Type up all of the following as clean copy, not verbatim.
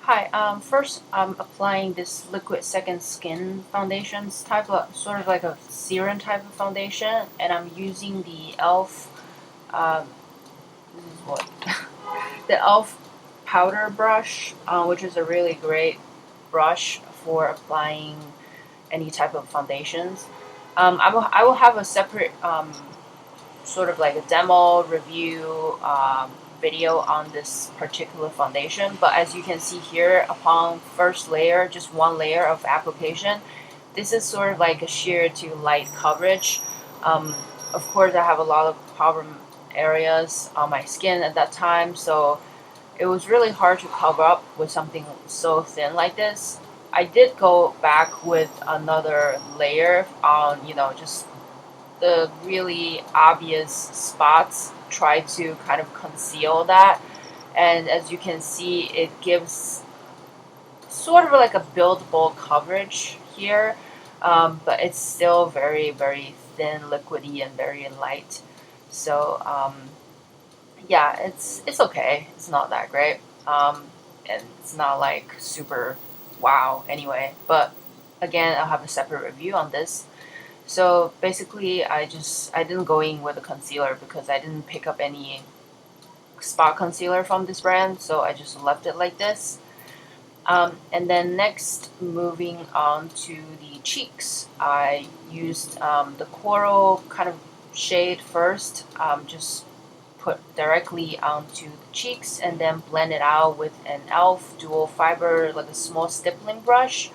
Hi, first I'm applying this liquid second skin foundations type of sort of like a serum type of foundation, and I'm using the e.l.f. Um, this is what the e.l.f. powder brush, which is a really great brush for applying any type of foundations. I will have a separate sort of like a demo review video on this particular foundation, but as you can see here, upon first layer, just one layer of application, this is sort of like a sheer to light coverage. um, of course I have a lot of problem areas on my skin at that time, so it was really hard to cover up with something so thin like this. I did go back with another layer on, just the really obvious spots, try to kind of conceal that. And as you can see, it gives sort of like a buildable coverage here, but it's still very, very thin, liquidy, and very light. So yeah, it's okay. It's not that great, and it's not like super wow anyway. But again, I'll have a separate review on this. So basically, I didn't go in with a concealer because I didn't pick up any spot concealer from this brand, so I just left it like this. And then next, moving on to the cheeks, I used the coral kind of shade first, just put directly onto the cheeks and then blend it out with an e.l.f. dual fiber, like a small stippling brush.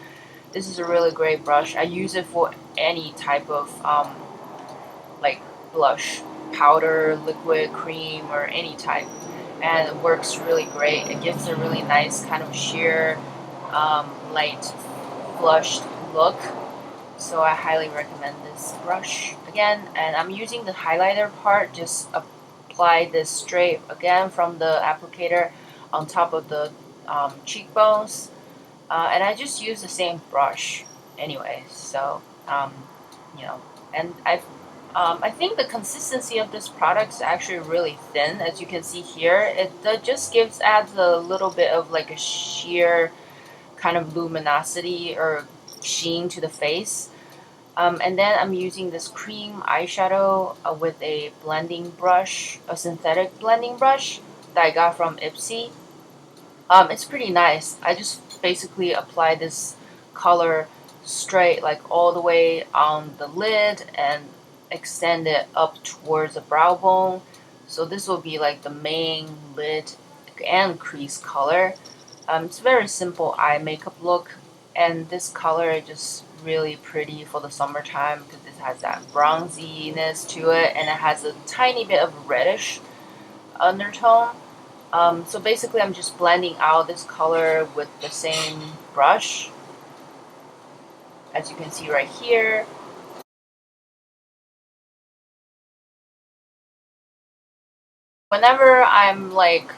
This is a really great brush. I use it for any type of like blush, powder, liquid, cream, or any type, and it works really great. It gives a really nice kind of sheer, light, flushed look. So I highly recommend this brush again. And I'm using the highlighter part. Just apply this straight again from the applicator on top of the cheekbones, and I just use the same brush anyway. So you know, and I think the consistency of this product is actually really thin, as you can see here. It just adds a little bit of like a sheer kind of luminosity or sheen to the face. And then I'm using this cream eyeshadow with a blending brush, a synthetic blending brush that I got from Ipsy. It's pretty nice. I just basically apply this color straight, like all the way on the lid, and extend it up towards the brow bone. So this will be like the main lid and crease color. It's a very simple eye makeup look, and this color is just really pretty for the summertime because it has that bronziness to it, and it has a tiny bit of reddish undertone. So basically I'm just blending out this color with the same brush, as you can see right here. Whenever I'm like,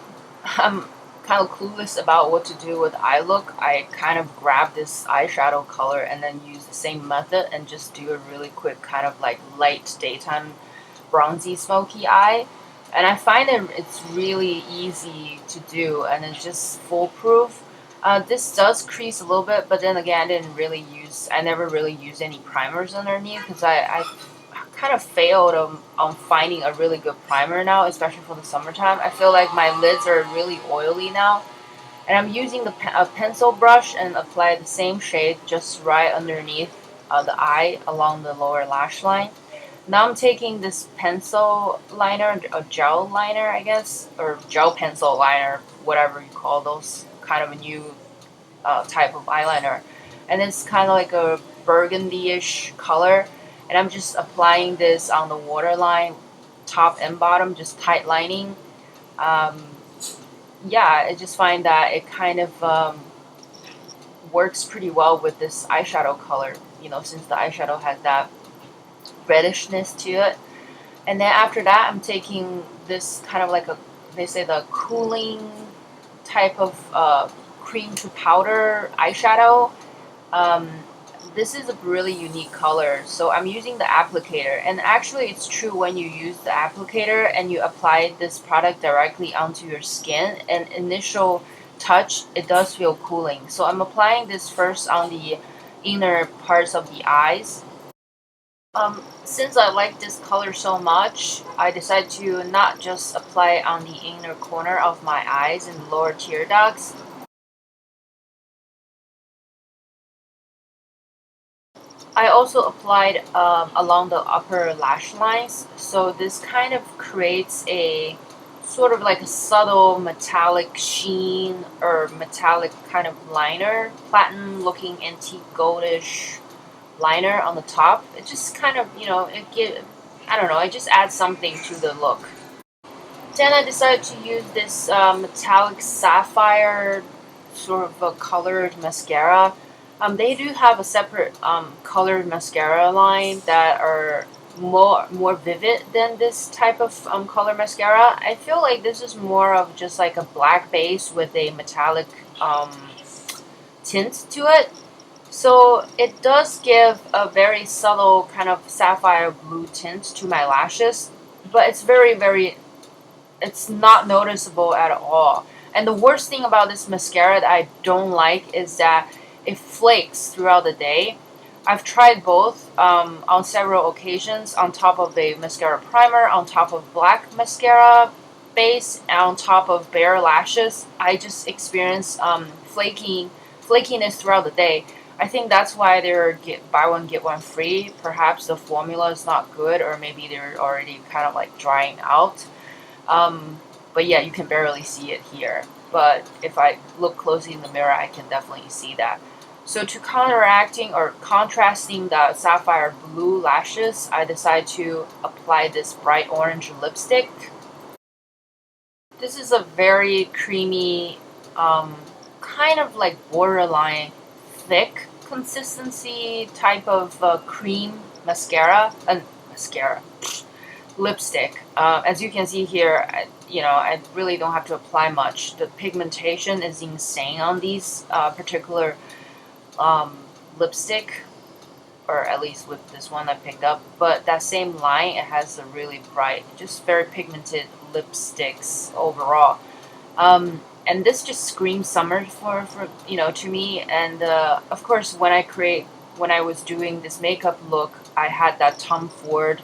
I'm kind of clueless about what to do with eye look, I kind of grab this eyeshadow color and then use the same method and just do a really quick kind of like light daytime bronzy smoky eye. And I find it's really easy to do, and it's just foolproof. This does crease a little bit, but then again, I never really use any primers underneath because I kind of failed on finding a really good primer now, especially for the summertime. I feel like my lids are really oily now, and I'm using a pencil brush and apply the same shade just right underneath the eye along the lower lash line. Now I'm taking this pencil liner, a gel liner, I guess, or gel pencil liner, whatever you call those, kind of a new type of eyeliner. And it's kind of like a burgundy-ish color. And I'm just applying this on the waterline, top and bottom, just tight lining. Um, yeah, I just find that it kind of works pretty well with this eyeshadow color, since the eyeshadow has that reddishness to it. And then after that, I'm taking this kind of like they say the cooling type of cream to powder eyeshadow. Um, this is a really unique color, so I'm using the applicator. And actually, it's true when you use the applicator and you apply this product directly onto your skin, an initial touch, it does feel cooling. So I'm applying this first on the inner parts of the eyes. Since I like this color so much, I decided to not just apply it on the inner corner of my eyes and lower tear ducts. I also applied along the upper lash lines, so this kind of creates a sort of like a subtle metallic sheen or metallic kind of liner, platinum looking antique goldish liner on the top. It just kind of, I don't know, it just adds something to the look. Then I decided to use this metallic sapphire sort of a colored mascara. They do have a separate colored mascara line that are more vivid than this type of color mascara. I feel like this is more of just like a black base with a metallic um, tint to it. So it does give a very subtle kind of sapphire blue tint to my lashes, but it's it's not noticeable at all. And the worst thing about this mascara that I don't like is that it flakes throughout the day. I've tried both on several occasions on top of a mascara primer, on top of black mascara base, and on top of bare lashes. I just experience flakiness throughout the day. I think that's why they're buy one get one free. Perhaps the formula is not good, or maybe they're already kind of like drying out. But yeah, you can barely see it here. But if I look closely in the mirror, I can definitely see that. So to counteracting or contrasting the sapphire blue lashes, I decided to apply this bright orange lipstick. This is a very creamy, kind of like borderline thick consistency type of cream mascara. Mascara. Lipstick. As you can see here, I really don't have to apply much. The pigmentation is insane on these particular lipstick, or at least with this one I picked up. But that same line, it has a really bright, just very pigmented lipsticks overall. And this just screams summer to me. And of course, when I was doing this makeup look, I had that Tom Ford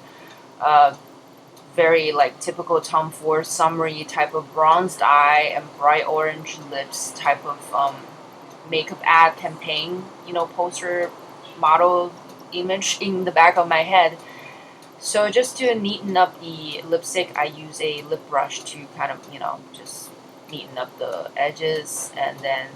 uh, very like typical Tom Ford summery type of bronzed eye and bright orange lips type of makeup ad campaign, poster model image in the back of my head. So just to neaten up the lipstick, I use a lip brush to kind of, just neaten up the edges and then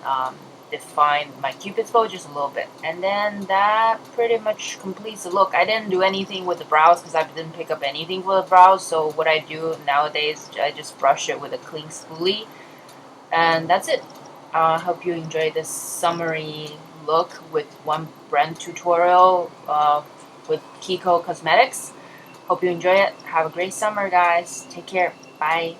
define my cupid's bow just a little bit. And then that pretty much completes the look. I didn't do anything with the brows because I didn't pick up anything for the brows. So what I do nowadays, I just brush it with a clean spoolie. And that's it. I hope you enjoyed this summary look with one brand tutorial with Kiko Cosmetics. Hope you enjoy it. Have a great summer, guys. Take care. Bye.